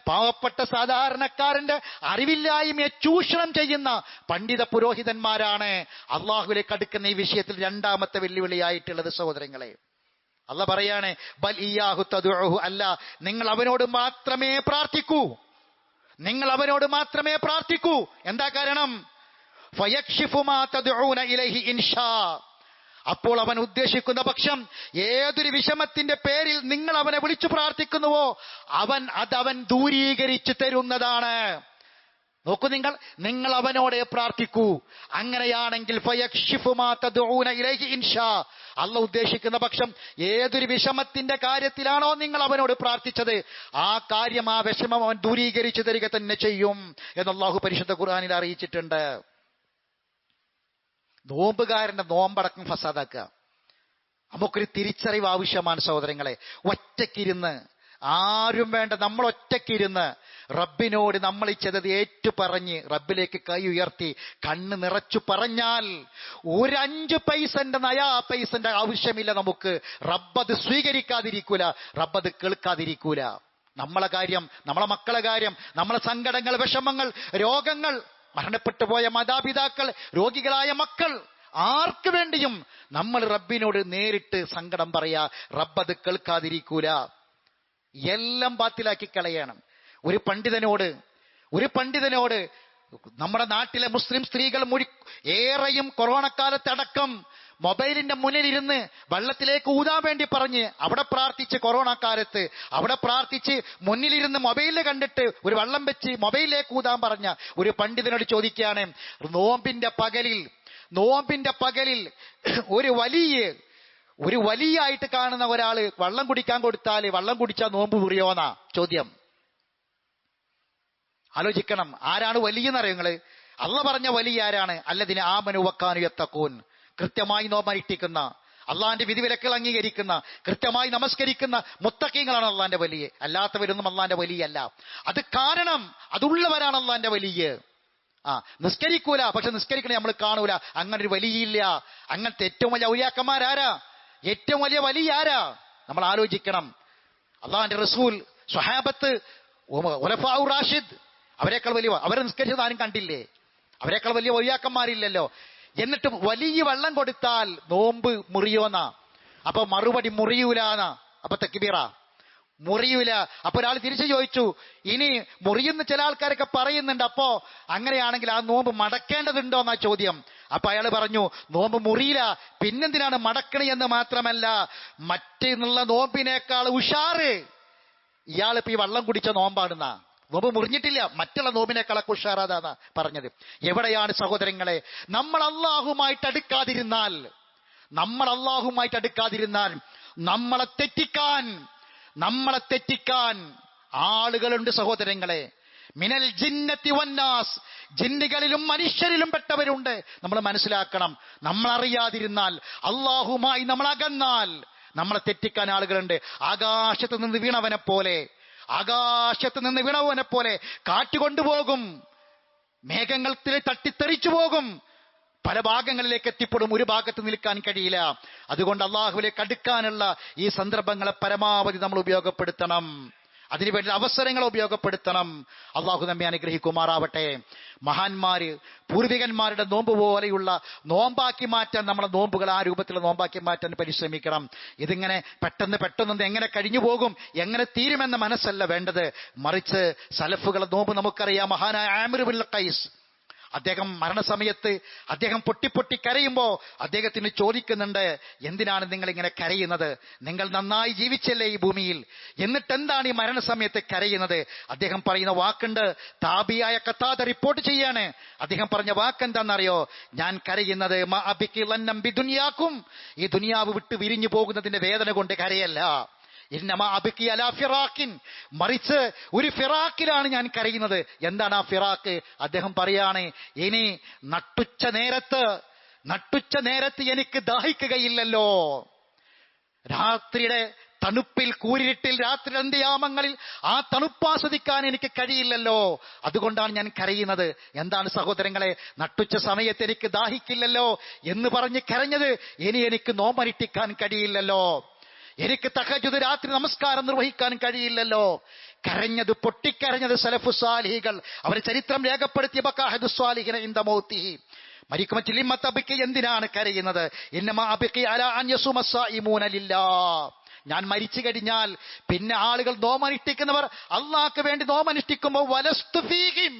പാവപ്പെട്ട സാധാരണക്കാരന്റെ അറിവില്ലായ്മയെ ചൂഷണം ചെയ്യുന്ന പണ്ഡിത പുരോഹിതന്മാരാണ് അള്ളാഹുവിലേക്ക് അടുക്കുന്ന ഈ വിഷയത്തിൽ രണ്ടാമത്തെ വെല്ലുവിളിയായിട്ടുള്ളത്. സഹോദരങ്ങളെ, അല്ലാഹ് പറയാണ്, ബൽ ഇയ്യാഹു തദ്ഉഹു, അല്ല, നിങ്ങൾ അവനോട് മാത്രമേ പ്രാർത്ഥിക്കൂ. എന്താ കാരണം? ഫയക്ഷിഫു മാ തദ്ഉന ഇലൈഹി ഇൻഷാ, അപ്പോൾ അവൻ ഉദ്ദേശിക്കുന്ന പക്ഷം ഏതൊരു വിഷമത്തിന്റെ പേരിൽ നിങ്ങൾ അവനെ വിളിച്ചു പ്രാർത്ഥിക്കുന്നുവോ അവൻ ദൂരീകരിച്ചു തരുന്നതാണ്. നോക്കൂ, നിങ്ങൾ അവനോട് പ്രാർത്ഥിക്കൂ. അങ്ങനെയാണെങ്കിൽ ഫയക്ഷിഫു മാ തദ്ഉന ഇലൈഹി ഇൻഷാ, അല്ലാഹ് ഉദ്ദേശിക്കുന്ന പക്ഷം ഏതൊരു വിഷമത്തിന്റെ കാര്യത്തിലാണോ നിങ്ങൾ അവനോട് പ്രാർത്ഥിച്ചത്, ആ കാര്യം, ആ വിഷമം അവൻ ദൂരീകരിച്ചു തരിക തന്നെ ചെയ്യും എന്ന് അല്ലാഹു പരിശുദ്ധ ഖുർആനിൽ അറിയിച്ചിട്ടുണ്ട്. നോമ്പുകാരന്റെ നോമ്പടക്കം ഫസാദാക്കുക. നമുക്കൊരു തിരിച്ചറിവ് ആവശ്യമാണ് സഹോദരങ്ങളെ. ഒറ്റയ്ക്കിരുന്ന്, ആരും വേണ്ട, നമ്മൾ ഒറ്റയ്ക്കിരുന്ന് റബ്ബിനോട് നമ്മൾ ഈ ചെയ്തത് ഏറ്റു പറഞ്ഞ് റബ്ബിലേക്ക് കൈ ഉയർത്തി കണ്ണ് നിറച്ചു പറഞ്ഞാൽ ഒരു 5 പൈസന്റെ നയാ പൈസന്റെ ആവശ്യമില്ല നമുക്ക്. റബ്ബത് സ്വീകരിക്കാതിരിക്കൂല, റബ്ബത് കേൾക്കാതിരിക്കൂല. നമ്മളെ കാര്യം, നമ്മളെ മക്കളെ കാര്യം, നമ്മളെ സങ്കടങ്ങൾ, വിഷമങ്ങൾ, രോഗങ്ങൾ, മരണപ്പെട്ടു പോയ മാതാപിതാക്കൾ, രോഗികളായ മക്കൾ, ആർക്ക് വേണ്ടിയും നമ്മൾ റബ്ബിനോട് നേരിട്ട് സങ്കടം പറയാ. റബ്ബത് കേൾക്കാതിരിക്കൂല. എല്ലാം ബാത്തിലാക്കി കളയണം. ഒരു പണ്ഡിതനോട് നമ്മുടെ നാട്ടിലെ മുസ്ലിം സ്ത്രീകൾ ഏറെയും കൊറോണ കാലത്തടക്കം മൊബൈലിന്റെ മുന്നിലിരുന്ന് വെള്ളത്തിലേക്ക് ഊതാൻ വേണ്ടി പറഞ്ഞ് അവിടെ പ്രാർത്ഥിച്ച്, കൊറോണ കാലത്ത് അവിടെ പ്രാർത്ഥിച്ച് മുന്നിലിരുന്ന് മൊബൈലിൽ കണ്ടിട്ട് ഒരു വെള്ളം വെച്ച് മൊബൈലിലേക്ക് ഊതാൻ പറഞ്ഞ ഒരു പണ്ഡിതനോട് ചോദിക്കുകയാണ്, നോമ്പിന്റെ പകലിൽ ഒരു വലിയായിട്ട് കാണുന്ന ഒരാള് വെള്ളം കുടിക്കാൻ കൊടുത്താൽ വെള്ളം കുടിച്ചാൽ നോമ്പ് മുറിയോന്നാ ചോദ്യം. ആലോചിക്കണം, ആരാണ് വലിയെന്നറിയോ നിങ്ങള്? അള്ളാഹ് പറഞ്ഞ വലിയ ആരാണ്? അല്ലദിന ആമനു വക്കാനു യത്തഖൂൻ, കൃത്യമായി നോമ്പനുഷ്ഠിക്കുന്ന, അള്ളാന്റെ വിധിവിലക്കുകൾ അംഗീകരിക്കുന്ന, കൃത്യമായി നമസ്കരിക്കുന്ന മുത്തഖീങ്ങളാണ് അള്ളാന്റെ വലിയ. അല്ലാത്തവരൊന്നും അള്ളാന്റെ വലിയല്ല. അത് കാരണം അതുള്ളവരാണ് അള്ളാന്റെ വലിയ. നിസ്കരിക്കൂല, പക്ഷെ നിസ്കരിക്കണേ നമ്മൾ കാണൂല. അങ്ങനെ ഒരു വലിയില്ല. അങ്ങനത്തെ ഏറ്റവും വലിയ ഔലിയാക്കന്മാരാരാ? ഏറ്റവും വലിയ വലിയ ആരാ? നമ്മൾ ആലോചിക്കണം. അള്ളാന്റെ റസൂൽ, സ്വഹാബത്ത്, ഖുലഫാഉർ റാഷിദ്, അവരെക്കാൾ വലിയ, അവരെ നിസ്കരിച്ചത് ആരും കണ്ടില്ലേ? അവരെക്കാൾ വലിയ ഔലിയാക്കന്മാരില്ലല്ലോ. എന്നിട്ട് വലിയ വെള്ളം കൊടുത്താൽ നോമ്പ് മുറിയോന്നാ. അപ്പൊ മറുപടി മുറിയൂലാന്നാ. അപ്പൊ തക്ബീറ മുറിയൂല. അപ്പൊ ഒരാൾ തിരിച്ചു ചോദിച്ചു, ഇനി മുറിയുന്ന ചില ആൾക്കാരൊക്കെ പറയുന്നുണ്ട്, അപ്പോ അങ്ങനെയാണെങ്കിൽ ആ നോമ്പ് മടക്കേണ്ടതുണ്ടോ എന്നാ ചോദ്യം. അപ്പൊ അയാൾ പറഞ്ഞു, നോമ്പ് മുറിയില്ല, പിന്നെന്തിനാണ് മടക്കണ എന്ന് മാത്രമല്ല, മറ്റേന്നുള്ള നോമ്പിനേക്കാൾ ഉഷാറ് ഇയാളിപ്പോ ഈ വെള്ളം കുടിച്ച നോമ്പാണെന്നാ. നോമ്പ് മുറിഞ്ഞിട്ടില്ല, മറ്റുള്ള നോമ്പിനേക്കാളൊക്കെ ഉഷാറാതാന്നാ പറഞ്ഞത്. എവിടെയാണ് സഹോദരങ്ങളെ നമ്മൾ അള്ളാഹുമായിട്ട് അടുക്കാതിരുന്നാൽ, നമ്മളെ തെറ്റിക്കാൻ ആളുകളുണ്ട് സഹോദരങ്ങളെ. മിനൽ ജിന്നത്തി വന്നാസ്, ജിന്നുകളിലും മനുഷ്യരിലും പെട്ടവരുണ്ട്. നമ്മൾ മനസ്സിലാക്കണം. നമ്മൾ അറിയാതിരുന്നാൽ, അള്ളാഹുമായി നമ്മൾ അകന്നാൽ നമ്മളെ തെറ്റിക്കാൻ ആളുകളുണ്ട്. ആകാശത്ത് നിന്ന് വീണവനെ പോലെ കാറ്റുകൊണ്ടുപോകും, മേഘങ്ങളിൽ തട്ടിത്തെറിച്ചു പോകും, പല ഭാഗങ്ങളിലേക്ക് എത്തിപ്പെടും, ഒരു ഭാഗത്ത് നിൽക്കാൻ കഴിയില്ല. അതുകൊണ്ട് അള്ളാഹുവിലേക്ക് അടുക്കാനുള്ള ഈ സന്ദർഭങ്ങളെ പരമാവധി നമ്മൾ ഉപയോഗപ്പെടുത്തണം. അതിനുവേണ്ടി അവസരങ്ങൾ ഉപയോഗപ്പെടുത്തണം. അള്ളാഹു നമ്മെ അനുഗ്രഹിക്കുമാറാവട്ടെ. മഹാന്മാര്, പൂർവികന്മാരുടെ നോമ്പ് പോലെയുള്ള നോമ്പാക്കി മാറ്റാൻ, നമ്മളെ നോമ്പുകൾ ആ രൂപത്തിലുള്ള നോമ്പാക്കി മാറ്റാൻ പരിശ്രമിക്കണം. ഇതിങ്ങനെ പെട്ടെന്ന് എങ്ങനെ കഴിഞ്ഞു പോകും, എങ്ങനെ തീരുമെന്ന മനസ്സല്ല വേണ്ടത്. മറിച്ച് സലഫുകളെ നോമ്പ് നമുക്കറിയാം. മഹാനായ ആമിർ ബിൻ ഖൈസ്, അദ്ദേഹം മരണസമയത്ത് അദ്ദേഹം പൊട്ടി കരയുമ്പോ അദ്ദേഹത്തിന് ചോദിക്കുന്നുണ്ട്, എന്തിനാണ് നിങ്ങൾ ഇങ്ങനെ കരയുന്നത്? നിങ്ങൾ നന്നായി ജീവിച്ചല്ലേ ഈ ഭൂമിയിൽ, എന്നിട്ട് എന്താണ് ഈ മരണസമയത്ത് കരയുന്നത്? അദ്ദേഹം പറയുന്ന വാക്കുണ്ട്, താബിയായ ഖതാദ റിപ്പോർട്ട് ചെയ്യാണ്. അദ്ദേഹം പറഞ്ഞ വാക്കെന്താണെന്നറിയോ? ഞാൻ കരയുന്നത് ഈ ദുനിയാവ് വിട്ട് വിരിഞ്ഞു പോകുന്നതിന്റെ വേദന കൊണ്ട് കരയല്ല, മറിച്ച് ഒരു ഫിറാക്കിലാണ് ഞാൻ കരയുന്നത്. എന്താണ് ആ ഫിറാക്ക്? അദ്ദേഹം പറയാണ്, ഇനി നട്ടുച്ച നേരത്ത് എനിക്ക് ദാഹിക്കുകയില്ലല്ലോ. രാത്രിയുടെ തണുപ്പിൽ, കൂരിരുട്ടിൽ, രാത്രി അന്ത്യയാമങ്ങളിൽ ആ തണുപ്പാസ്വദിക്കാൻ എനിക്ക് കഴിയില്ലല്ലോ. അതുകൊണ്ടാണ് ഞാൻ കരയുന്നത്. എന്താണ് സഹോദരങ്ങളെ? നട്ടുച്ച സമയത്ത് എനിക്ക് ദാഹിക്കില്ലല്ലോ എന്ന് പറഞ്ഞ് കരഞ്ഞത്. ഇനി എനിക്ക് നോമ്പനുഷ്ഠിക്കാൻ കഴിയില്ലല്ലോ, എനിക്ക് തഹജ്ജുദ് രാത്രി നമസ്കാരം നിർവഹിക്കാൻ കഴിയില്ലല്ലോ. പൊട്ടിക്കരഞ്ഞത് സലഫു സാലിഹികൾ. അവർ ചരിത്രം രേഖപ്പെടുത്തിയ ബക്കാഹദു സ്വാലിഹിന ഇൻദ മൗതിഹി, മരിക്കുമറ്റിലിമ്മത്തബിക്ക് എന്തിനാണ് കരയുന്നത്? ഇന്നമാ അബിഖി അലാ അൻ യസുമ സായിമൂന ലില്ലാഹ്. ഞാൻ മരിച്ചു കഴിഞ്ഞാൽ പിന്നെ ആളുകൾ നോമനുഷ്ഠിക്കുന്നവർ അള്ളാഹ്ക്ക് വേണ്ടി നോമനുഷ്ഠിക്കുമ്പോൾ വലസ്തു ഫീഹിം,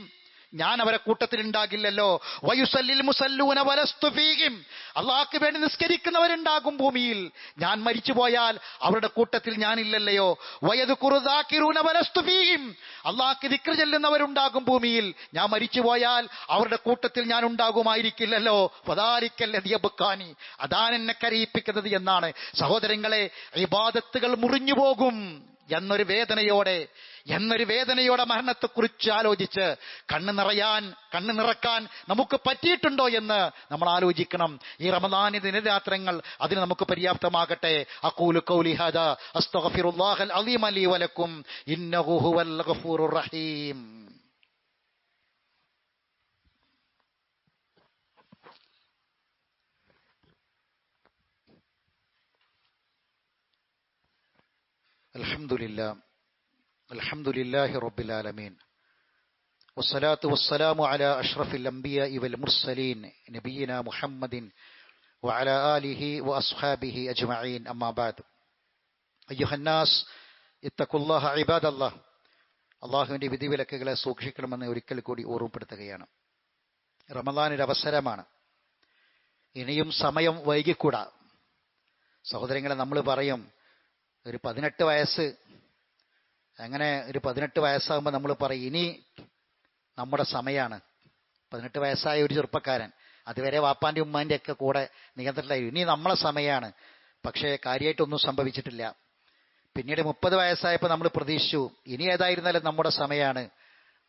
ഞാൻ അവരെ കൂട്ടത്തിൽ ഉണ്ടാകില്ലല്ലോ. വയുസല്ലിൽ മുസല്ലൂന വലസ്തു ഫീഹിം, അള്ളാഹ്ക്ക് വേണ്ടി നിസ്കരിക്കുന്നവരുണ്ടാകും ഭൂമിയിൽ. ഞാൻ മരിച്ചു പോയാൽ അവരുടെ കൂട്ടത്തിൽ ഞാനില്ലല്ലയോ. വയദ്കുറു ദാകിറൂന വലസ്തു ഫീഹിം, അള്ളാഹ്ക്ക് ദിക്ർ ചൊല്ലുന്നവരുണ്ടാകും ഭൂമിയിൽ. ഞാൻ മരിച്ചു പോയാൽ അവരുടെ കൂട്ടത്തിൽ ഞാൻ ഉണ്ടാകുമായിരിക്കില്ലല്ലോ. ഫദാലിക്കല്ലദീ യബ്കാനി, അതാണ് എന്നെ കരയിപ്പിക്കുന്നത് എന്നാണ്. സഹോദരങ്ങളെ, ഇബാദത്തുകൾ മുറിഞ്ഞു പോകും. എന്നൊരു വേദനയോടെ മരണത്തെക്കുറിച്ച് ആലോചിച്ച് കണ്ണ് നിറക്കാൻ നമുക്ക് പറ്റിയിട്ടുണ്ടോ എന്ന് നമ്മൾ ആലോചിക്കണം. ഈ റമദാൻ ദിനരാത്രങ്ങൾ അതിന് നമുക്ക് പര്യാപ്തമാകട്ടെ. അഖൂലു ഖൗലി ഹാദാ അസ്തഗ്ഫിറുല്ലാഹൽ അലീം ലീ വലക്കും ഇന്നഹു ഹുവൽ ഗഫൂറുർ റഹീം. അൽഹംദുലില്ലാഹി റബ്ബിൽ ആലമീൻ വസ്സലാത്തു വസ്സലാമു അലാ അഷ്റഫിൽ അംബിയാഇ വൽ മുർസലീൻ നബിയിനാ മുഹമ്മദിൻ വഅലാ ആലിഹി വഅസ്ഹാബിഹി അജ്മഈൻ. അമ്മാ ബഅദ്. അയ്യുഹന്നാസ് ഇത്തഖുല്ലാഹ ഇബാദല്ലാഹ്. അല്ലാഹുവിന്റെ വിധിവിലക്കുകളെ സൂക്ഷിക്കണമെന്ന് ഒരിക്കൽ കൂടി ഓർമ്മപ്പെടുത്തുകയാണ്. റമദാൻ ഒരു അവസരമാണ്. ഇനിയും സമയം വൈകിക്കൂടാ. സഹോദരങ്ങളെ, നമ്മൾ പറയും ഒരു 18 വയസ്സ്, അങ്ങനെ ഒരു 18 വയസ്സാകുമ്പോൾ നമ്മൾ പറയും ഇനി നമ്മുടെ സമയമാണ്. 18 വയസ്സായ ഒരു ചെറുപ്പക്കാരൻ, അതുവരെ വാപ്പാൻ്റെ ഉമ്മാൻ്റെ ഒക്കെ കൂടെ നിയന്ത്രണത്തിലായി, ഇനി നമ്മളെ സമയമാണ്. പക്ഷേ കാര്യമായിട്ടൊന്നും സംഭവിച്ചിട്ടില്ല. പിന്നീട് 30 വയസ്സായപ്പോൾ നമ്മൾ പ്രതീക്ഷിച്ചു ഇനി ഏതായിരുന്നാലും നമ്മുടെ സമയമാണ്.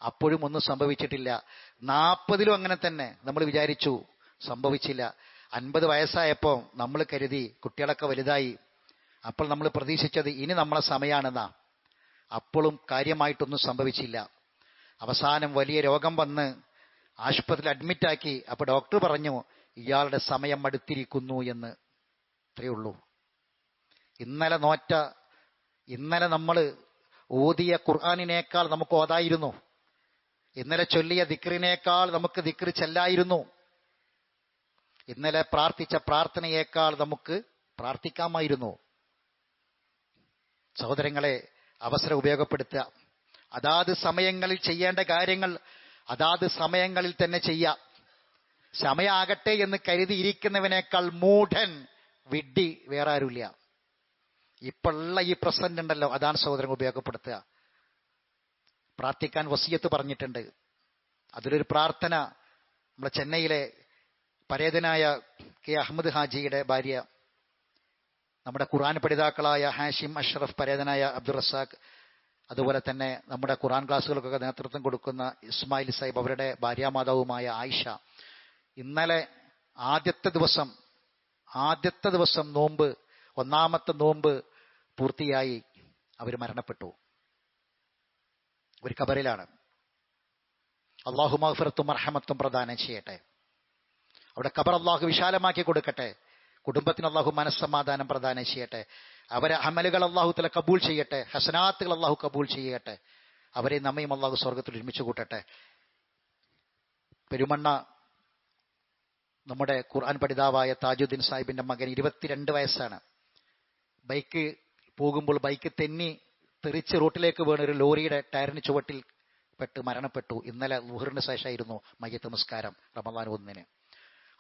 അപ്പോഴും ഒന്നും സംഭവിച്ചിട്ടില്ല. 40ലും അങ്ങനെ തന്നെ നമ്മൾ വിചാരിച്ചു, സംഭവിച്ചില്ല. 50 വയസ്സായപ്പോൾ നമ്മൾ കരുതി കുട്ടികളൊക്കെ വലുതായി, അപ്പോൾ നമ്മൾ പ്രതീക്ഷിച്ചത് ഇനി നമ്മളെ സമയമാണെന്നാ. അപ്പോഴും കാര്യമായിട്ടൊന്നും സംഭവിച്ചില്ല. അവസാനം വലിയ രോഗം വന്ന് ആശുപത്രിയിൽ അഡ്മിറ്റാക്കി. അപ്പോൾ ഡോക്ടർ പറഞ്ഞു ഇയാളുടെ സമയം അടുത്തിരിക്കുന്നു എന്ന്. അത്രയേ ഉള്ളൂ. ഇന്നലെ നമ്മൾ ഓതിയ ഖുർആനിനേക്കാൾ നമുക്ക് ഓതായിരുന്നു. ഇന്നലെ ചൊല്ലിയ ദിക്റിനേക്കാൾ നമുക്ക് ദിക്ർ ചെല്ലായിരുന്നു. ഇന്നലെ പ്രാർത്ഥിച്ച പ്രാർത്ഥനയേക്കാൾ നമുക്ക് പ്രാർത്ഥിക്കാമായിരുന്നു. സഹോദരങ്ങളെ, അവസരം ഉപയോഗപ്പെടുത്തുക. അതാത് സമയങ്ങളിൽ ചെയ്യേണ്ട കാര്യങ്ങൾ അതാത് സമയങ്ങളിൽ തന്നെ ചെയ്യാം. സമയാകട്ടെ എന്ന് കരുതിയിരിക്കുന്നവനേക്കാൾ മൂഢൻ, വിഡ്ഢി വേറെ ആരുമില്ല. ഇപ്പോഴുള്ള ഈ പ്രസന്റ് ഉണ്ടല്ലോ, അതാണ് സഹോദരങ്ങൾ ഉപയോഗപ്പെടുത്തുക. പ്രാർത്ഥിക്കാൻ വസിയത്ത് പറഞ്ഞിട്ടുണ്ട്. അതിലൊരു പ്രാർത്ഥന നമ്മുടെ ചെന്നൈയിലെ പരേതനായ കെ അഹമ്മദ് ഹാജിയുടെ ഭാര്യ, നമ്മുടെ ഖുർആൻ പഠിതാക്കളായ ഹാഷിം അഷ്റഫ്, പരേതനായ അബ്ദുൾ റസാഖ്, അതുപോലെ തന്നെ നമ്മുടെ ഖുർആൻ ക്ലാസ്സുകൾക്കൊക്കെ നേതൃത്വം കൊടുക്കുന്ന ഇസ്മായിൽ സാഹിബ്, അവരുടെ ഭാര്യാമാതാവുമായ ആയിഷ, ഇന്നലെ ആദ്യത്തെ ദിവസം നോമ്പ്, ഒന്നാമത്തെ നോമ്പ് പൂർത്തിയായി അവർ മരണപ്പെട്ടു. ഒരു ഖബറിലാണ്. അല്ലാഹു മഗ്ഫിറത്തും മർഹമത്തും പ്രദാനം ചെയ്യട്ടെ. അവിടെ ഖബർ അല്ലാഹു വിശാലമാക്കി കൊടുക്കട്ടെ. കുടുംബത്തിന് അല്ലാഹു മനസ്സമാധാനം പ്രദാനം ചെയ്യട്ടെ. അവരെ അമലുകൾ അല്ലാഹു തആല കബൂൽ ചെയ്യട്ടെ. ഹസനാത്തുകൾ അല്ലാഹു കബൂൽ ചെയ്യട്ടെ. അവരെ നമ്മയും അല്ലാഹു സ്വർഗ്ഗത്തിൽ ഒരുമിച്ച് കൂട്ടട്ടെ. പെരുമണ്ണ നമ്മുടെ ഖുർആൻ പഠിതാവായ താജുദ്ദീൻ സാഹിബിന്റെ മകൻ 22 വയസ്സാണ്. ബൈക്ക് പോകുമ്പോൾ ബൈക്ക് തെറിച്ച് റോട്ടിലേക്ക് വീണ് ഒരു ലോറിയുടെ ടയറിന് ചുവട്ടിൽ പെട്ട് മരണപ്പെട്ടു. ഇന്നലെ ളുഹറിന് ശേഷമായിരുന്നു മയ്യത്ത് നമസ്കാരം, റമദാൻ 1-ന്.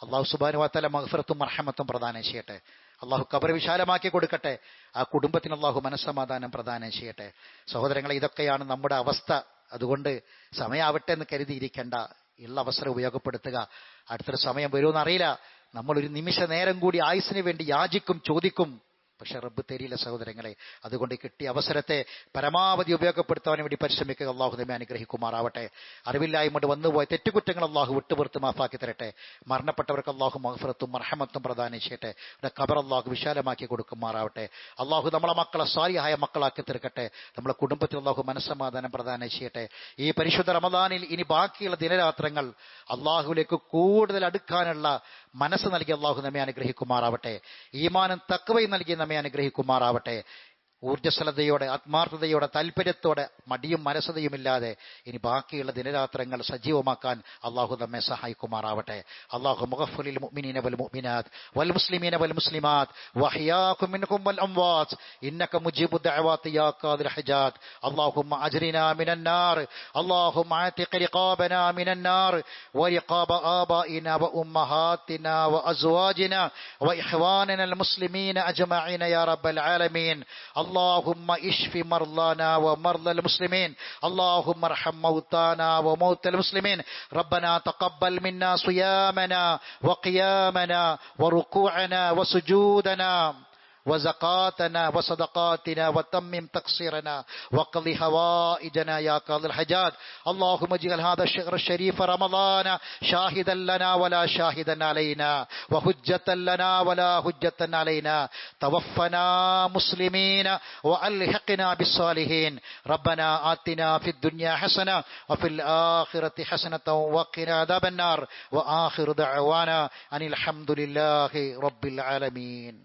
അല്ലാഹു സുബ്ഹാനഹു വ തആല മഗ്ഫിറത്തും മർഹമത്തും പ്രദാനം ചെയ്യട്ടെ. അല്ലാഹു ഖബർ വിശാലമാക്കി കൊടുക്കട്ടെ. ആ കുടുംബത്തിന് അല്ലാഹു മനസ്സമാധാനം പ്രദാനം ചെയ്യട്ടെ. സഹോദരങ്ങളെ, ഇതൊക്കെയാണ് നമ്മുടെ അവസ്ഥ. അതുകൊണ്ട് സമയാവട്ടെ എന്ന് കരുതിയിരിക്കേണ്ട, ഉള്ള അവസരം ഉപയോഗപ്പെടുത്തുക. അടുത്തൊരു സമയം വരുമെന്നറിയില്ല. നമ്മളൊരു നിമിഷ നേരം കൂടി ആയുസ്സിന് വേണ്ടി യാചിക്കും, ചോദിക്കും. പക്ഷെ റബ്ബ് തരില്ല സഹോദരങ്ങളെ. അതുകൊണ്ട് കിട്ടിയ അവസരത്തെ പരമാവധി ഉപയോഗപ്പെടുത്താൻ വേണ്ടി പരിശ്രമിക്കുക. അള്ളാഹു നമ്മെ അനുഗ്രഹിക്കുമാറാവട്ടെ. അറിവില്ലായ്മ വന്നുപോയ തെറ്റുകുറ്റങ്ങൾ അള്ളാഹു വിട്ടുപുറത്ത് മാഫാക്കി തരട്ടെ. മരണപ്പെട്ടവർക്ക് അള്ളാഹു മഗ്ഫിറത്തും മർഹമത്തും പ്രദാനം ചെയ്യട്ടെ. അവരുടെ ഖബർ അള്ളാഹു വിശാലമാക്കി കൊടുക്കുമാറാവട്ടെ. അള്ളാഹു നമ്മളെ മക്കളെ സാലിഹായ മക്കളാക്കി തീർക്കട്ടെ. നമ്മളെ കുടുംബത്തിൽ അള്ളാഹു മനസ്സമാധാനം പ്രദാനം ചെയ്യട്ടെ. ഈ പരിശുദ്ധ റമദാനിൽ ഇനി ബാക്കിയുള്ള ദിനരാത്രങ്ങൾ അള്ളാഹുവിലേക്ക് കൂടുതൽ അടുക്കാനുള്ള മനസ്സ് നൽകി അള്ളാഹു നമ്മെ അനുഗ്രഹിക്കുമാറാവട്ടെ. ഈമാനും തഖ്വയും നൽകി നമ്മെ അനുഗ്രഹിക്കുമാറാവട്ടെ. ഊർജ്ജസ്വലതയോടെ, ആത്മാർത്ഥതയോടെ, താല്പര്യത്തോടെ, മടിയും മനസ്സതയുമില്ലാതെ ഇനി ബാക്കിയുള്ള ദിനരാത്രങ്ങൾ സജീവമാക്കാൻ അള്ളാഹു നമ്മെ സഹായിക്കുമാറാവട്ടെ. അള്ളാഹു മുഗഫ്ഫിറിൽ മുഅ്മിനീന വൽ മുഅ്മിനാത്ത് വൽ മുസ്ലിമീന വൽ മുസ്ലിമാത്ത് വഹിയാകും മിൻഹും വൽ അംവാത്ത് ഇന്നക മുജീബു ദഅവാതി യാ ഖാദിൽ ഹജാത്ത്. അല്ലാഹുമ്മ അജ്രിനാ മിനൻ നാർ. അല്ലാഹുമ്മ ആതിഖ് റിഖാബനാ മിനൻ നാർ വരിഖാബ ആബാഇനാ വഉമ്മഹാതിനാ വഅസ്വാജിനാ വഇഖ്വാനിനാ അൽ മുസ്ലിമീന അജ്മഈന യാ റബ്ബൽ ആലമീൻ. اللهم اشف مرضانا ومرضى المسلمين. اللهم ارحم موتانا وموتى المسلمين. ربنا تقبل منا صيامنا وقيامنا وركوعنا وسجودنا وزكاتنا وصدقاتنا وتمم تقصيرنا وقض حوائجنا يا قاضي الحاجات. اللهم اجعل هذا الشهر الشريف رمضان شاهدا لنا ولا شاهدا علينا وحجة لنا ولا حجة علينا. توفنا مسلمين وألحقنا بالصالحين. ربنا آتنا في الدنيا حسنة وفي الآخرة حسنة وقنا عذاب النار. وآخر دعوانا أن الحمد لله رب العالمين.